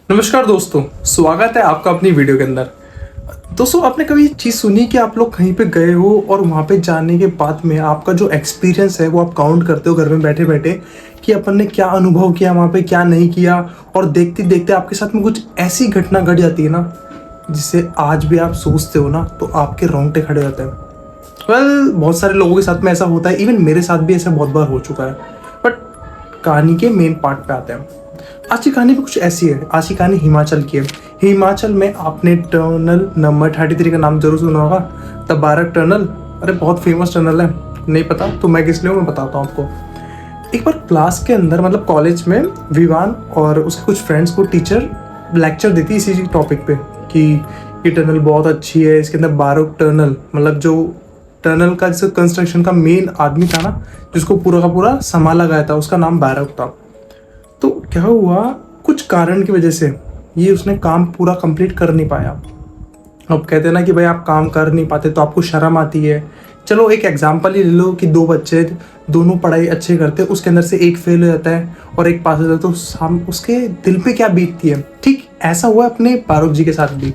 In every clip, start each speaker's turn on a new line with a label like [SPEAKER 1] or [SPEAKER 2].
[SPEAKER 1] नमस्कार दोस्तों, स्वागत है आपका अपनी वीडियो के अंदर। दोस्तों, आपने कभी ये चीज़ सुनी कि आप लोग कहीं पे गए हो और वहाँ पे जाने के बाद में आपका जो एक्सपीरियंस है वो आप काउंट करते हो घर में बैठे बैठे कि अपन ने क्या अनुभव किया वहाँ पे, क्या नहीं किया, और देखते देखते आपके साथ में कुछ ऐसी घटना घट जाती है ना जिसे आज भी आप सोचते हो ना तो आपके रोंगटे खड़े होते हैं। बहुत सारे लोगों के साथ में ऐसा होता है, इवन मेरे साथ भी ऐसा बहुत बार हो चुका है। बट कहानी के मेन पार्ट पे आते हैं। आज की कहानी भी कुछ ऐसी है। आज की कहानी हिमाचल की है। हिमाचल में आपने टनल नंबर 33 का नाम जरूर सुना होगा, तबारक टनल। अरे बहुत फेमस टनल है, नहीं पता तो मैं किस लिए मैं बताता हूँ आपको। एक बार क्लास के अंदर मतलब कॉलेज में विवान और उसके कुछ फ्रेंड्स को टीचर लेक्चर देती इसी टॉपिक पे कि ये टनल बहुत अच्छी है, इसके अंदर बारूक टनल मतलब जो टनल का जो कंस्ट्रक्शन का मेन आदमी था ना, जिसको पूरा का पूरा संभाला गया था, उसका नाम बारूक था। तो क्या हुआ, कुछ कारण की वजह से ये उसने काम पूरा कंप्लीट कर नहीं पाया। अब कहते हैं ना कि भाई आप काम कर नहीं पाते तो आपको शर्म आती है। चलो एक एग्जांपल ही ले लो कि दो बच्चे दोनों पढ़ाई अच्छे करते, उसके अंदर से एक फेल हो जाता है और एक पास हो जाता है, तो उसके दिल पे क्या बीतती है। ठीक ऐसा हुआ अपने बारूक जी के साथ भी।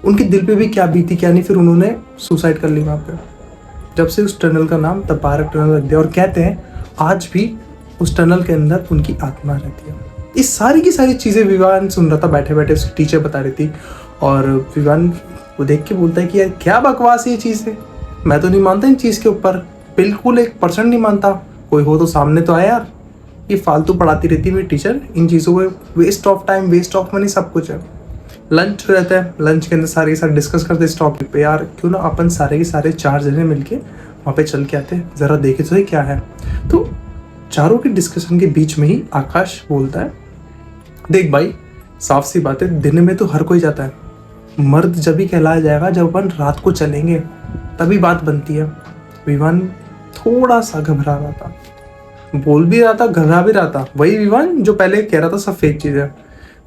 [SPEAKER 1] उनके दिल पे भी क्या बीती क्या नहीं, फिर उन्होंने सुसाइड कर ली वहाँ पे। जब से उस टनल का नाम तबारक टनल रख दिया, और कहते हैं आज भी उस टनल के अंदर उनकी आत्मा रहती है। इस सारी की सारी चीज़ें विवान सुन रहा था बैठे बैठे, उसकी टीचर बता रही थी, और विवान वो देख के बोलता है कि यार क्या बकवास है ये चीज़ है, मैं तो नहीं मानता इन चीज़ के ऊपर, बिल्कुल 1% नहीं मानता। कोई हो तो सामने तो आए यार, ये फालतू पढ़ाती रहती है मेरी टीचर, इन चीज़ों को waste of time waste of money सब कुछ है। लंच रहता है, लंच के अंदर सारे सारे डिस्कस करते इस टॉपिक पे, यार क्यों ना अपन सारे के सारे 4 जने मिलके वहाँ पे चल के आते, ज़रा देखे तो ये क्या है। तो चारों के डिस्कशन के बीच में ही आकाश बोलता है, देख भाई साफ सी बात है, दिन में तो हर कोई जाता है, मर्द जब भी कहलाया जाएगा जब अपन रात को चलेंगे तभी बात बनती है। विवान थोड़ा सा घबरा रहा था, बोल भी रहा था, घबरा भी रहा था, वही विवान जो पहले कह रहा था सब फेक चीज़ है।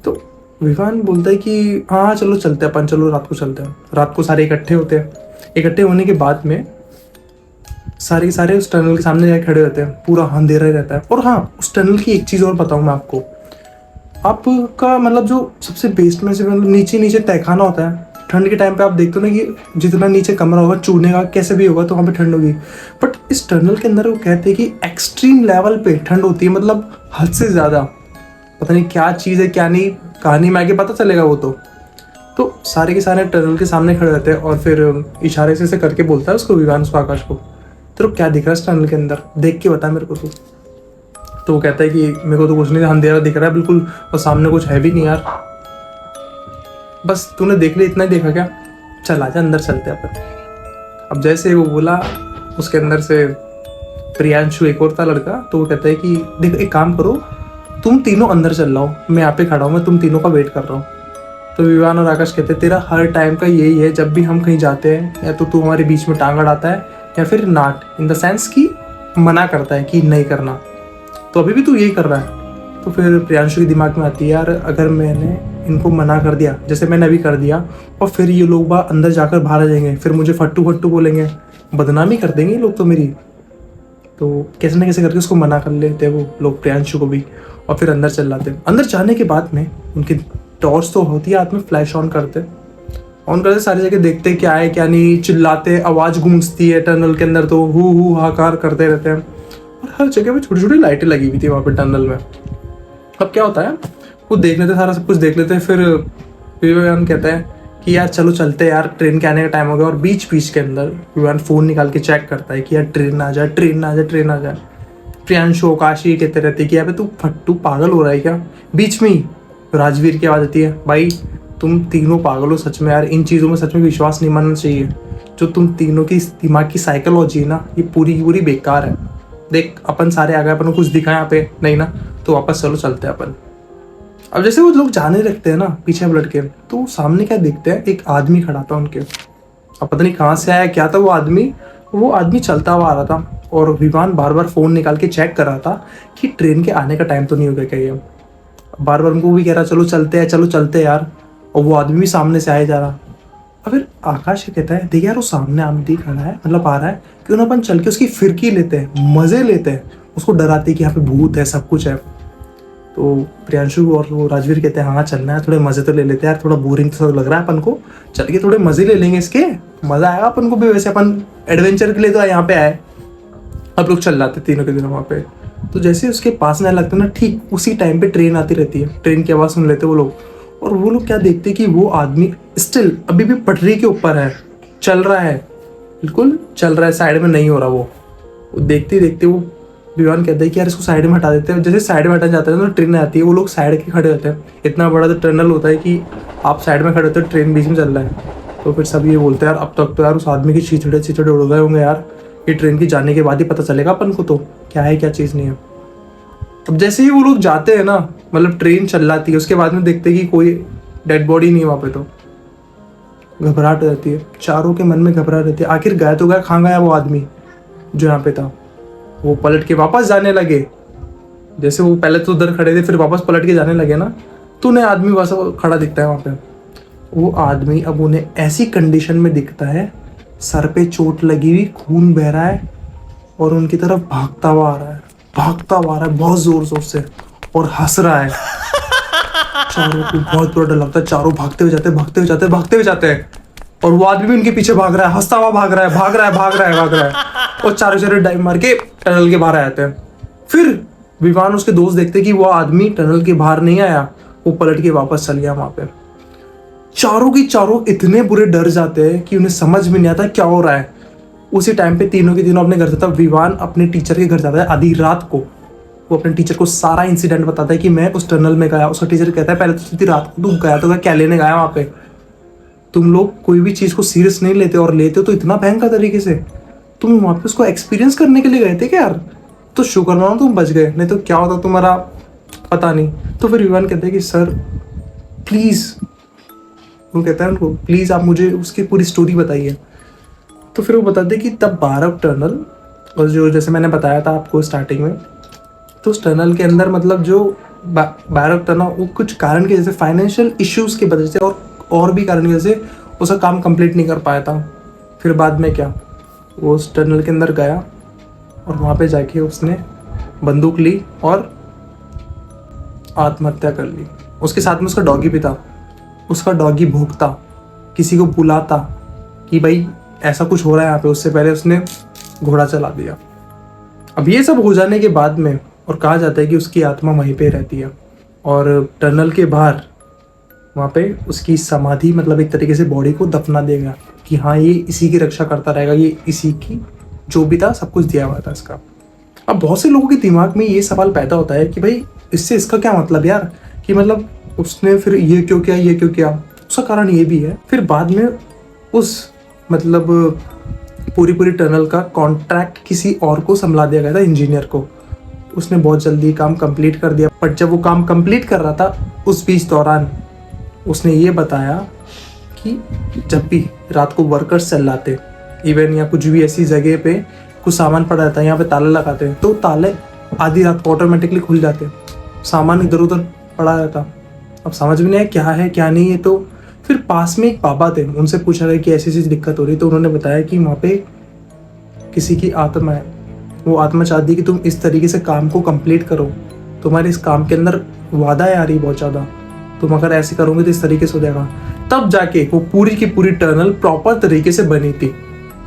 [SPEAKER 1] तो विवान बोलता है कि हाँ चलो चलते हैं अपन, चलो रात को चलते हैं। रात को सारे इकट्ठे होते हैं। इकट्ठे होने के बाद में सारे सारे उस टनल के सामने जाके खड़े होते हैं, पूरा अंधेरा ही रहता है। और हाँ, उस टनल की एक चीज़ और बताऊँ मैं आपको, आपका मतलब जो सबसे बेस्ट में से मतलब नीचे नीचे तहखाना होता है, ठंड के टाइम पे आप देखते हो ना कि जितना नीचे कमरा होगा चूने का कैसे भी होगा तो वहाँ पे ठंड होगी। बट इस टनल के अंदर वो कहते हैं कि एक्सट्रीम लेवल पे ठंड होती है, मतलब हद से ज़्यादा। पता नहीं क्या चीज़ है क्या नहीं, कहानी में आगे पता चलेगा वो तो सारे के सारे टनल के सामने खड़े रहते हैं और फिर इशारे से करके बोलता है उसको विवान, उसको आकाश को, तेरे को क्या दिख रहा है इस टनल के अंदर, देख के बता मेरे को तू। तो वो कहता है कि मेरे को तो कुछ नहीं, अंधेरा दिख रहा है बिल्कुल, और सामने कुछ है भी नहीं यार, बस तूने देख लिया, इतना ही देखा क्या, चल आजा अंदर चलते हैं अपन। अब जैसे वो बोला, उसके अंदर से प्रियांशु एक और था लड़का, तो वो कहता है कि देख एक काम करो, तुम तीनों अंदर चल रहा हो, मैं यहाँ पे खड़ा हूँ, मैं तुम तीनों का वेट कर रहा हूँ। तो विवान और आकाश कहते हैं तेरा हर टाइम का यही है, जब भी हम कहीं जाते हैं या तो तू हमारे बीच में टांग अड़ाता है या फिर नाट इन द सेंस कि मना करता है कि नहीं करना, तो अभी भी तू यही कर रहा है। तो फिर प्रियांशु के दिमाग में आती है, यार अगर मैंने इनको मना कर दिया जैसे मैंने अभी कर दिया, और फिर ये लोग बाहर अंदर जाकर बाहर आ जाएंगे, फिर मुझे फट्टू फट्टू बोलेंगे, बदनामी कर देंगे लोग तो मेरी। तो कैसे ना कैसे करके उसको मना कर लेते हैं वो लोग, प्रियांशु को भी, और फिर अंदर चल जाते हैं। अंदर जाने के बाद में उनकी टॉर्च तो होती है हाथ में, फ्लैश ऑन करते सारी जगह देखते क्या है क्या नहीं, चिल्लाते, आवाज़ गूंजती है टनल के अंदर, तो हु हाकार करते रहते हैं। और हर जगह पे छोटी छोटी लाइटें लगी हुई थी वहाँ पे टनल में। अब क्या होता है, वो देख लेते, सारा सब कुछ देख लेते हैं। फिर विवेकानंद कहता है कि यार चलो चलते हैं यार, ट्रेन के आने का टाइम हो गया। और बीच बीच के अंदर विवेकानंद फ़ोन निकाल के चेक करता है कि यार ट्रेन आ जाए, ट्रेन आ जाए, ट्रेन आ जाए। प्रियांशु काशी कहते रहते कि यार तू फट्टू पागल हो रहा है क्या। बीच में ही राजवीर की आवाज़ आती है, भाई तुम तीनों पागल हो सच में यार, इन चीज़ों में सच में विश्वास नहीं मानना चाहिए। जो तुम तीनों की दिमाग की साइकोलॉजी है ना, ये पूरी की पूरी बेकार है। देख अपन सारे आ गए, अपन को कुछ दिखा यहाँ पे नहीं ना, तो वापस चलो चलते हैं अपन। अब जैसे वो लोग जाने लगते हैं ना पीछे पलट के, तो सामने क्या देखते हैं, एक आदमी खड़ा था उनके। अब पता नहीं कहाँ से आया क्या था वो आदमी चलता हुआ आ रहा था। और विवान बार बार फ़ोन निकाल के चेक कर रहा था कि ट्रेन के आने का टाइम तो नहीं हो गया क्या। ये बार बार उनको भी कह रहा चलो चलते हैं यार, और वो आदमी भी सामने से आया जा रहा। और फिर आकाश कहता है देख यार वो सामने आमदी खड़ा है, मतलब आ रहा है, क्यों ना अपन चल के उसकी फिरकी लेते हैं, मज़े लेते हैं, उसको डराते कि यहाँ पे भूत है सब कुछ है। तो प्रियांशु और वो राजवीर कहते हैं हाँ चलना है, थोड़े मज़े तो ले लेते हैं यार, थोड़ा बोरिंग तो लग रहा है अपन को, चल के थोड़े मज़े ले लेंगे इसके, मज़ा आएगा अपन को भी, वैसे अपन एडवेंचर के लिए तो यहाँ पे आए। अब लोग चल जाते तीनों के दिनों वहाँ पे। तो जैसे उसके पास में लगता ना, ठीक उसी टाइम पे ट्रेन आती रहती है, ट्रेन की आवाज़ सुन लेते वो लोग, और वो लोग क्या देखते कि वो आदमी स्टिल अभी भी पटरी के ऊपर है, चल रहा है, बिल्कुल चल रहा है, साइड में नहीं हो रहा वो देखते ही देखते वो विवान कहता है कि यार इसको साइड में हटा देते हैं। जैसे साइड में हटा जाता है तो ट्रेन आती है, वो लोग साइड के खड़े होते हैं, इतना बड़ा तो टनल होता है कि आप साइड में खड़े होते हो, ट्रेन बीच में चल रहा है। तो फिर सब ये बोलते हैं यार अब तक तो यार उस आदमी की छीछड़े उड़ गए होंगे यार, ये ट्रेन की जाने के बाद ही पता चलेगा अपन को तो क्या है क्या चीज़ नहीं है। अब जैसे ही वो लोग जाते हैं ना, मतलब ट्रेन चल जाती है, उसके बाद में देखते हैं कि कोई डेड बॉडी नहीं है वहाँ पे, तो घबराहट हो जाती है, चारों के मन में घबराहट रहती है, आखिर गया तो गया, कहाँ गया वो आदमी जो यहाँ पे था। वो पलट के वापस जाने लगे, जैसे वो पहले तो उधर खड़े थे फिर वापस पलट के जाने लगे ना, तो उन्हें आदमी वैसा खड़ा दिखता है वहाँ पे। वो आदमी अब उन्हें ऐसी कंडीशन में दिखता है, सर पे चोट लगी हुई, खून बह रहा है, और उनकी तरफ भागता हुआ आ रहा है, बहुत जोर जोर से, और हंस रहा है। चारों को बहुत बुरा डर लगता है, चारों भागते हुए जाते हैं, और वो आदमी भी उनके पीछे भाग रहा है, हंसता हुआ भाग रहा है, और चारों डाइव मार के टनल के बाहर आ जाते हैं। फिर विवान उसके दोस्त देखते कि वो आदमी टनल के बाहर नहीं आया, वो पलट के वापस चल गया वहां पे। चारों की चारों इतने बुरे डर जाते हैं कि उन्हें समझ में नहीं आता क्या हो रहा है। उसी टाइम पे तीनों के तीनों अपने घर जाता है। विवान अपने टीचर के घर जाता है आधी रात को, वो अपने टीचर को सारा इंसिडेंट बताता है कि मैं उस टनल में गया। उसका टीचर कहता है पहले तो सीधी रात को तू गया तो क्या लेने गया वहां पे, तुम लोग कोई भी चीज को सीरियस नहीं लेते, और लेते हो तो इतना भयंकर तरीके से, तुम वहां पे उसको एक्सपीरियंस करने के लिए गए थे क्या यार, तो शुक्र मानो तुम बच गए, नहीं तो क्या होता तुम्हारा पता नहीं। तो फिर विवान कहते हैं कि सर प्लीज, वो कहता है उनको प्लीज आप मुझे उसकी पूरी स्टोरी बताइए। तो फिर वो बताते कि तब बारह टनल, और जो जैसे मैंने बताया था आपको स्टार्टिंग में, तो उस टनल के अंदर मतलब जो बारह टनल वो कुछ कारण की वजह से, फाइनेंशियल इश्यूज की वजह से और भी कारण की वजह से उसका काम कंप्लीट नहीं कर पाया था। फिर बाद में क्या, वो उस टनल के अंदर गया और वहाँ पे जाके उसने बंदूक ली और आत्महत्या कर ली। उसके साथ में उसका डॉगी भी था। उसका डॉगी भौंकता, किसी को बुलाता कि भाई ऐसा कुछ हो रहा है यहाँ पे, उससे पहले उसने घोड़ा चला दिया। अब ये सब हो जाने के बाद में, और कहा जाता है कि उसकी आत्मा वहीं पे रहती है, और टनल के बाहर वहाँ पे उसकी समाधि, मतलब एक तरीके से बॉडी को दफना देगा कि हाँ ये इसी की रक्षा करता रहेगा, ये इसी की जो भी था सब कुछ दिया हुआ था इसका। अब बहुत से लोगों के दिमाग में ये सवाल पैदा होता है कि भाई इससे इसका क्या मतलब यार, कि मतलब उसने फिर ये क्यों किया। उसका कारण ये भी है, फिर बाद में उस मतलब पूरी टनल का कॉन्ट्रैक्ट किसी और को संभाला दिया गया था, इंजीनियर को। उसने बहुत जल्दी काम कंप्लीट कर दिया, बट जब वो काम कंप्लीट कर रहा था उस बीच दौरान उसने ये बताया कि जब भी रात को वर्कर्स चल जाते इवन या कुछ भी ऐसी जगह पे कुछ सामान पड़ा रहता है, यहाँ पे ताला लगाते हैं, तो ताले आधी रात को ऑटोमेटिकली खुल जाते, सामान इधर उधर पड़ा रहता। अब समझ में नहीं आया क्या है क्या नहीं है। तो फिर पास में एक बाबा थे, उनसे पूछा गया कि ऐसी ऐसी दिक्कत हो रही, तो उन्होंने बताया कि वहाँ पे किसी की आत्मा है, वो आत्मा चाहती है कि तुम इस तरीके से काम को कंप्लीट करो, तुम्हारे इस काम के अंदर वादा है आ रही बहुत ज़्यादा, तुम अगर ऐसे करोगे तो इस तरीके से हो जाएगा। तब जाके वो पूरी की पूरी टनल प्रॉपर तरीके से बनी थी।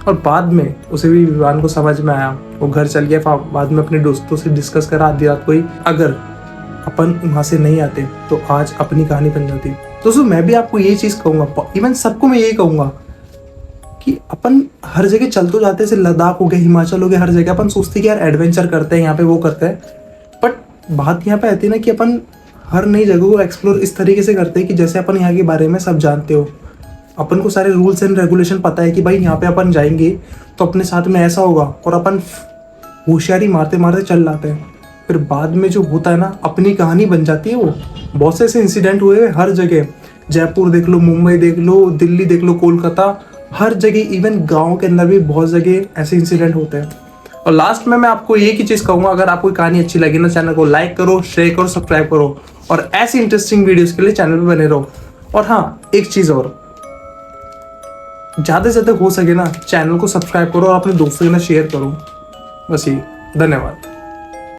[SPEAKER 1] और बाद में उसे भी विवान को समझ में आया, वो घर चल गया, बाद में अपने दोस्तों से डिस्कस करा आधी रात को ही, अगर अपन वहाँ से नहीं आते तो आज अपनी कहानी बन जाती। दोस्तों मैं भी आपको ये चीज़ कहूँगा, इवन सबको मैं यही कहूँगा कि अपन हर जगह चल तो जाते हैं, जैसे लद्दाख हो गया, हिमाचल हो गया, हर जगह अपन सोचते हैं कि यार एडवेंचर करते हैं यहाँ पे, वो करते हैं, बट बात यहाँ पे आती है ना कि अपन हर नई जगह को एक्सप्लोर इस तरीके से करते हैं कि जैसे अपन यहाँ के बारे में सब जानते हो, अपन को सारे रूल्स एंड रेगुलेशन पता है कि भाई यहाँ पे अपन जाएंगे तो अपने साथ में ऐसा होगा, और अपन होशियारी मारते मारते चल जाते हैं। फिर बाद में जो होता है ना, अपनी कहानी बन जाती है। वो बहुत से ऐसे इंसिडेंट हुए हर जगह, जयपुर देख लो, मुंबई देख लो, दिल्ली देख लो, कोलकाता, हर जगह, इवन गाँव के अंदर भी बहुत जगह ऐसे इंसिडेंट होते हैं। और लास्ट में मैं आपको एक ही चीज़ कहूँगा, अगर आपको कहानी अच्छी लगी ना, चैनल को लाइक करो, शेयर करो, सब्सक्राइब करो, और ऐसी इंटरेस्टिंग वीडियोस के लिए चैनल पे बने रहो। और हाँ, एक चीज़ और, ज़्यादा से ज़्यादा हो सके ना चैनल को सब्सक्राइब करो और अपने दोस्तों के साथ शेयर करो। बस ये, धन्यवाद।